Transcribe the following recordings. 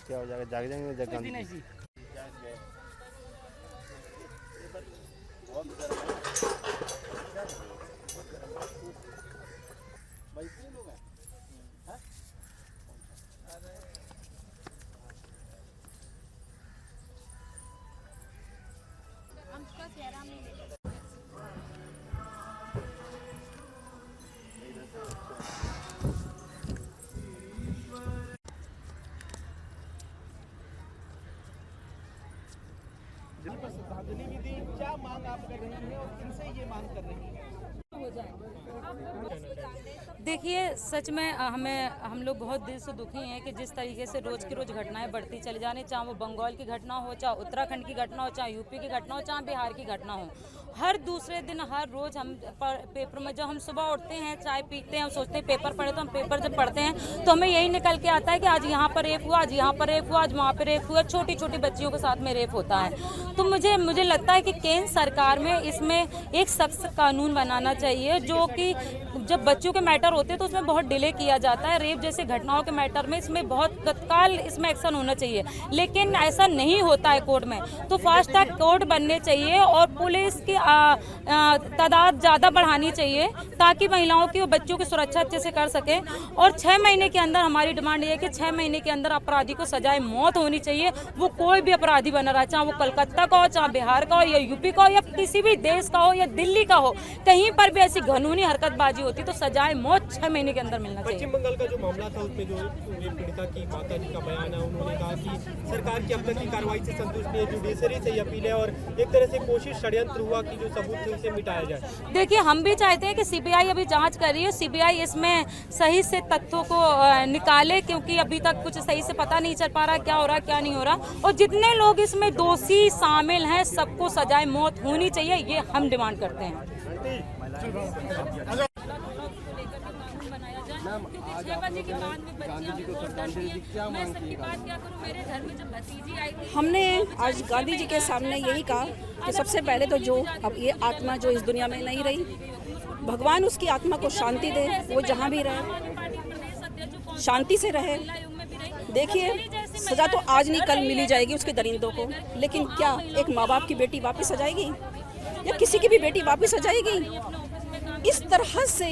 क्या हो जाएगा, जाग जाएंगे जगह श्रद्धांजलि भी दी। क्या मांग आप कर रही हैं और किनसे ये मांग कर रही हैं? देखिए, सच में हम लोग बहुत दिल से दुखी हैं कि जिस तरीके से रोज़ की रोज़ घटनाएं बढ़ती चली जा रही, चाहे वो बंगाल की घटना हो, चाहे उत्तराखंड की घटना हो, चाहे यूपी की घटना हो, चाहे बिहार की घटना हो। हर दूसरे दिन, हर रोज़ हम पेपर में जब हम सुबह उठते हैं, चाय पीते हैं, हम सोचते हैं पेपर पढ़े, तो हम पेपर जब पढ़ते हैं तो हमें यही निकल के आता है कि आज यहाँ पर रेप हुआ, आज यहाँ पर रेप हुआ, आज वहाँ पर रेप हुआ, छोटी छोटी बच्चियों के साथ में रेप होता है। तो मुझे लगता है कि केंद्र सरकार में इसमें एक सख्त कानून बनाना चाहिए, जो कि जब बच्चों के मैटर होते हैं तो उसमें बहुत डिले किया जाता है। रेप जैसे घटनाओं के मैटर में इसमें बहुत तत्काल इसमें एक्शन होना चाहिए, लेकिन ऐसा नहीं होता है कोर्ट में। तो फास्ट ट्रैक कोर्ट बनने चाहिए और पुलिस की तादाद ज़्यादा बढ़ानी चाहिए, ताकि महिलाओं की और बच्चों की सुरक्षा अच्छे से कर सके। और 6 महीने के अंदर हमारी डिमांड ये है कि 6 महीने के अंदर अपराधी को सजाए मौत होनी चाहिए। वो कोई भी अपराधी बना रहा, चाहे वो कलकत्ता का हो, चाहे बिहार का हो, या यूपी का हो, या किसी भी देश का हो, या दिल्ली का हो, कहीं पर भी ऐसी कानूनी हरकतबाजी होती तो सजाए मौत 6 महीने के अंदर मिलना चाहिए। पश्चिम बंगाल का जो मामला था उसमें जो पीड़िता की माता जी का बयान है, उन्होंने कहा कि सरकार की अब तक की कार्रवाई से संतुष्ट नहीं है, जुडिशरी से अपील है और एक तरह से कोशिश षड्यंत्र हुआ कि जो सबूत थे उसे मिटाया जाए। देखिए, हम भी चाहते हैं कि सीबीआई अभी जांच कर रही है, सीबीआई इसमें सही से तथ्यों को निकाले, क्योंकि अभी तक कुछ सही से पता नहीं चल पा रहा क्या हो रहा क्या नहीं हो रहा। और जितने लोग इसमें दोषी शामिल हैं सबको सजाए मौत होनी चाहिए, ये हम डिमांड करते हैं। क्योंकि 6 बजे के बाद में बच्चियां, मैं सबकी बात क्या करूं, मेरे घर में जब भतीजी आई थी, हमने आज गांधी जी के सामने यही कहा कि सबसे पहले तो जो अब ये आत्मा जो इस दुनिया में नहीं रही, भगवान उसकी आत्मा को शांति दे, वो जहाँ भी रहे शांति से रहे। देखिए, सजा तो आज नहीं कल मिली जाएगी उसके दरिंदों को, लेकिन क्या एक माँ बाप की बेटी वापस आ जाएगी या किसी की भी बेटी वापस आ जाएगी? इस तरह से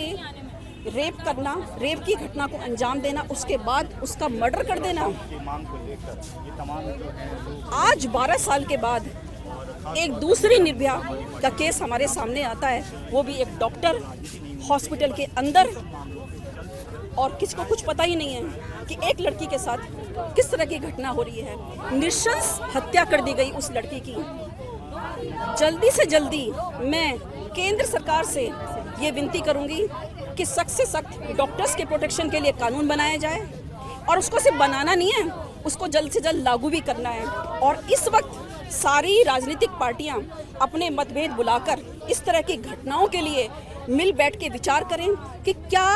रेप करना, रेप की घटना को अंजाम देना, उसके बाद उसका मर्डर कर देना। आज 12 साल के बाद एक दूसरी निर्भया का केस हमारे सामने आता है, वो भी एक डॉक्टर हॉस्पिटल के अंदर, और किसी को कुछ पता ही नहीं है कि एक लड़की के साथ किस तरह की घटना हो रही है। नृशंस हत्या कर दी गई उस लड़की की। जल्दी से जल्दी मैं केंद्र सरकार से ये विनती करूंगी कि सख्त से सख्त डॉक्टर्स के प्रोटेक्शन के लिए कानून बनाया जाए, और उसको सिर्फ बनाना नहीं है, उसको जल्द से जल्द लागू भी करना है। और इस वक्त सारी राजनीतिक पार्टियां अपने मतभेद बुलाकर इस तरह की घटनाओं के लिए मिल बैठ के विचार करें कि क्या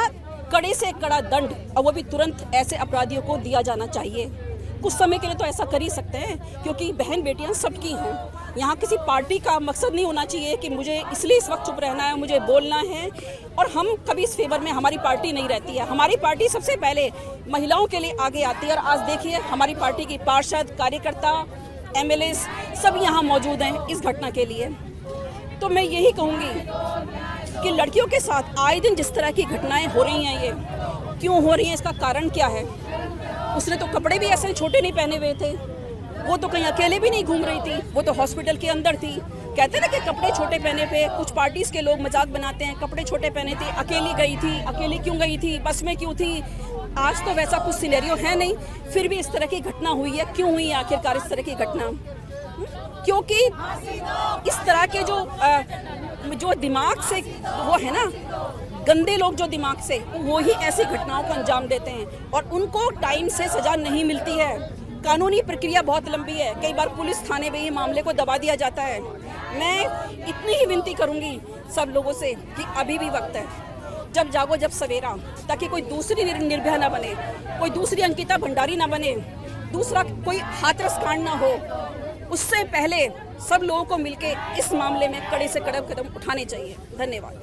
कड़े से कड़ा दंड, और वो भी तुरंत ऐसे अपराधियों को दिया जाना चाहिए। कुछ समय के लिए तो ऐसा कर ही सकते हैं, क्योंकि बहन बेटियां सबकी हैं। यहाँ किसी पार्टी का मकसद नहीं होना चाहिए कि मुझे इसलिए इस वक्त चुप रहना है, मुझे बोलना है, और हम कभी इस फेवर में हमारी पार्टी नहीं रहती है। हमारी पार्टी सबसे पहले महिलाओं के लिए आगे आती है, और आज देखिए हमारी पार्टी की पार्षद, कार्यकर्ता, MLA सब यहाँ मौजूद हैं इस घटना के लिए। तो मैं यही कहूँगी कि लड़कियों के साथ आए दिन जिस तरह की घटनाएं हो रही हैं, ये क्यों हो रही हैं, इसका कारण क्या है? उसने तो कपड़े भी ऐसे छोटे नहीं पहने हुए थे, वो तो कहीं अकेले भी नहीं घूम रही थी, वो तो हॉस्पिटल के अंदर थी। कहते ना कि कपड़े छोटे पहने पे कुछ पार्टीज के लोग मजाक बनाते हैं, कपड़े छोटे पहने थे, अकेली गई थी, अकेली क्यों गई थी, बस में क्यों थी? आज तो वैसा कुछ सिनेरियो है नहीं, फिर भी इस तरह की घटना हुई है। क्यों हुई है आखिरकार इस तरह की घटना? क्योंकि इस तरह के जो दिमाग से वो है ना, गंदे लोग जो दिमाग से, वो ही ऐसी घटनाओं को अंजाम देते हैं, और उनको टाइम से सजा नहीं मिलती है। कानूनी प्रक्रिया बहुत लंबी है, कई बार पुलिस थाने में ही मामले को दबा दिया जाता है। मैं इतनी ही विनती करूंगी सब लोगों से कि अभी भी वक्त है, जब जागो जब सवेरा, ताकि कोई दूसरी निर्भया ना बने, कोई दूसरी अंकिता भंडारी ना बने, दूसरा कोई हाथरस कांड ना हो। उससे पहले सब लोगों को मिलकर इस मामले में कड़े से कड़े कदम उठाने चाहिए। धन्यवाद।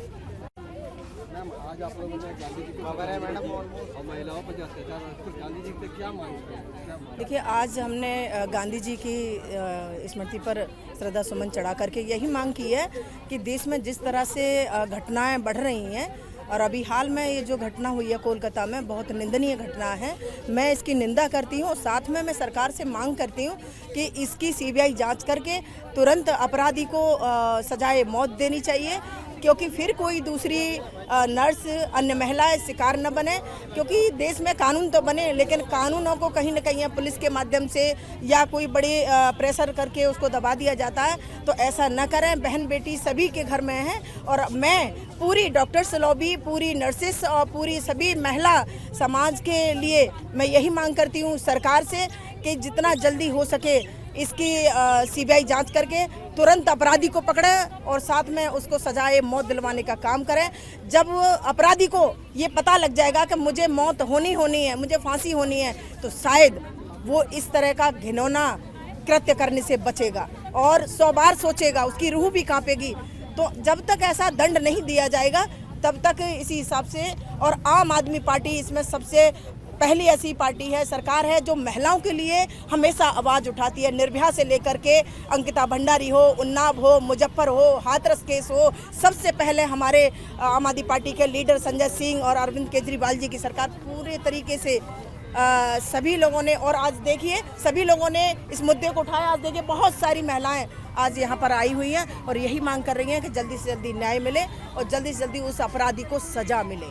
आज आप लोगों ने गांधी जी को मैडम और महिलाओं पर जो अत्याचार है, गांधी जी से क्या मांगते हैं? देखिए, आज हमने गांधी जी की स्मृति पर श्रद्धा सुमन चढ़ा करके यही मांग की है कि देश में जिस तरह से घटनाएं बढ़ रही हैं और अभी हाल में ये जो घटना हुई है कोलकाता में, बहुत निंदनीय घटना है। मैं इसकी निंदा करती हूँ। साथ में मैं सरकार से मांग करती हूँ कि इसकी सीबीआई जांच करके तुरंत अपराधी को सजाए मौत देनी चाहिए, क्योंकि फिर कोई दूसरी नर्स, अन्य महिलाएं शिकार न बने। क्योंकि देश में कानून तो बने, लेकिन कानूनों को कहीं न कहीं पुलिस के माध्यम से या कोई बड़ी प्रेशर करके उसको दबा दिया जाता है। तो ऐसा न करें। बहन बेटी सभी के घर में हैं और मैं पूरी डॉक्टर्स लॉबी, पूरी नर्सेस और पूरी सभी महिला समाज के लिए मैं यही मांग करती हूँ सरकार से कि जितना जल्दी हो सके इसकी सीबीआई जांच करके तुरंत अपराधी को पकड़ें और साथ में उसको सजाए मौत दिलवाने का काम करें। जब अपराधी को ये पता लग जाएगा कि मुझे मौत होनी है, मुझे फांसी होनी है, तो शायद वो इस तरह का घिनौना कृत्य करने से बचेगा और 100 बार सोचेगा, उसकी रूह भी कांपेगी। तो जब तक ऐसा दंड नहीं दिया जाएगा तब तक इसी हिसाब से, और आम आदमी पार्टी इसमें सबसे पहली ऐसी पार्टी है, सरकार है जो महिलाओं के लिए हमेशा आवाज़ उठाती है। निर्भया से लेकर के अंकिता भंडारी हो, उन्नाव हो, मुजफ्फर हो, हाथरस केस हो, सबसे पहले हमारे आम आदमी पार्टी के लीडर संजय सिंह और अरविंद केजरीवाल जी की सरकार पूरे तरीके से सभी लोगों ने, और आज देखिए सभी लोगों ने इस मुद्दे को उठाया। आज देखिए बहुत सारी महिलाएं आज यहाँ पर आई हुई हैं और यही मांग कर रही हैं कि जल्दी से जल्दी न्याय मिले और जल्दी से जल्दी उस अपराधी को सजा मिले।